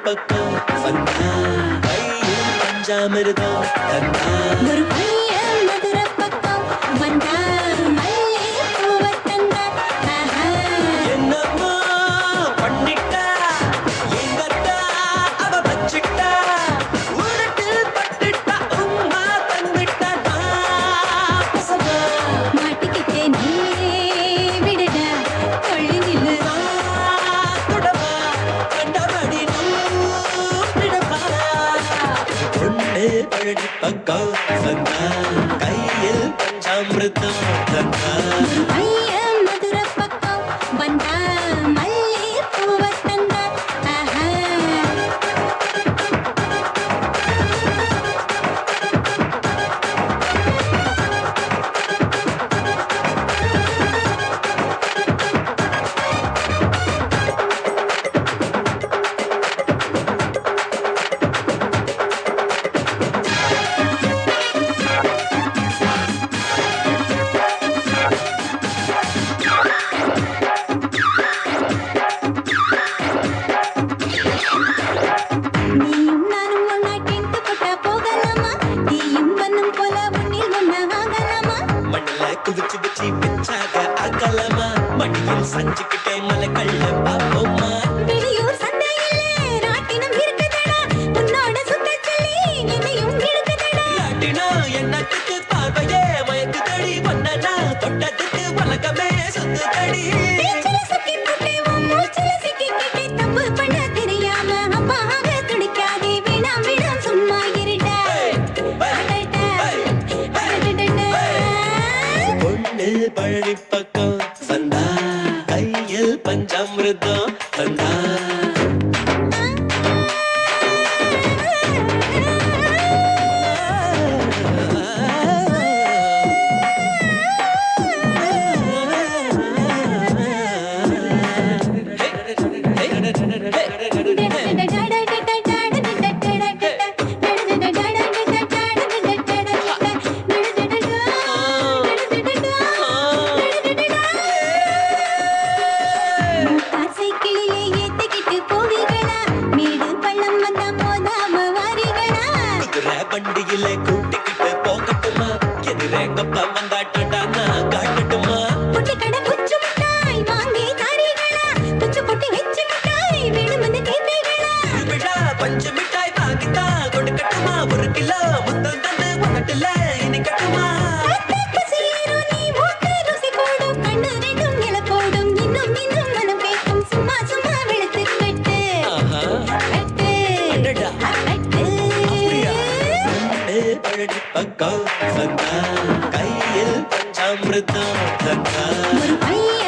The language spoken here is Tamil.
பக்கம் வந்தா கையில் பஞ்சாமிர்தம் தந்தா ஒரு பையன் மதுரை பக்கம் வந்தா மல்லி பூவை தந்தா என்னம்மா பண்ணிட்டா எங்கத்தா அவ வச்சிட்டா உருட்டில் பட்டுட்டா உம்மா தந்துட்டா பசமா மாட்டிக்கிட்டே நீ விடுடா கொள்ளி நில்லு தொடவா கண்டபடி நூப்பிடவா பொண்ணு பழனி பக்கம் வந்தா கையில் பஞ்சாமிர்தம் தந்தா ஒரு பையன் மதுரை பக்கம் வந்தா மல்லி பூவை தந்தா நீயும் நானும் ஒன்னா டென்ட் போட்டா போகலாமா நீயும் பண்ணும் போல உன்னில் ஒன்னா ஆகலாமா மண்ணில குதிச்சு வச்சு பிச்சாக அகலமா மடியில் சஞ்சுக்கிட்டே மலை கள்ள பாப்போமா வெளியூர் சந்தையிலே ராட்டினம் இருக்குதடா உன்னோட சுத்த சொல்லி என்னையும் இழுக்குதடா நாட்டினா என்னத்துக்கு பார்வையே மயக்குதடி பொன்னனா தொட்டத்துக்கு உலகமே சுத்துதடி பேச்சில சுக்கி போட்டே உன் மூச்சில சிக்கிக்கிட்டே தப்பு பண்ண தெரியாம அப்பாக துடிக்காதே வேணாம் வேணாம் சும்மா இருடா அடடா, அடடடா. பொண்ணு பழனி பக்கம் வந்தா கையில் பஞ்சாமிர்தம் தந்தா சைக்கிளிலே ஏத்திக்கிட்டு போவீங்களா மேடு பள்ளம் வந்தா மோதாம வாரீங்களா குதிரை வண்டியில கூட்டிக்கிட்டு போகட்டுமா எதிரேங்கப்பா வந்தாட்டா நான் காட்டட்டுமா புட்டி கடை புச்சு மிட்டாய் வாங்கி தாரீங்களா புச்சு புட்டி வச்சு மிட்டாய் வேணுமென்னு கேட்பீங்களா விழா பஞ்சு மிட்டாய் வாங்கித்தா கொடுக்கட்டுமா ஒரு கிலோ முத்தம் தந்து உதட்டுல இனிக்கட்டுமா காத்துக்கு சீரும் நீ மூக்கு ருசி கூடும் கண்ணு ரெண்டும் இல போடும் இன்னும் இன்னும் மனம் கேட்கும் சும்மா சும்மா வெளுத்து கட்டு ஆஹா கட்டு அடடா. கட்டு அப்படியா? பொண்ணு பழனி பக்கம் வந்தா கையில் பஞ்சாமிர்தம் தந்தா ஒரு பையன்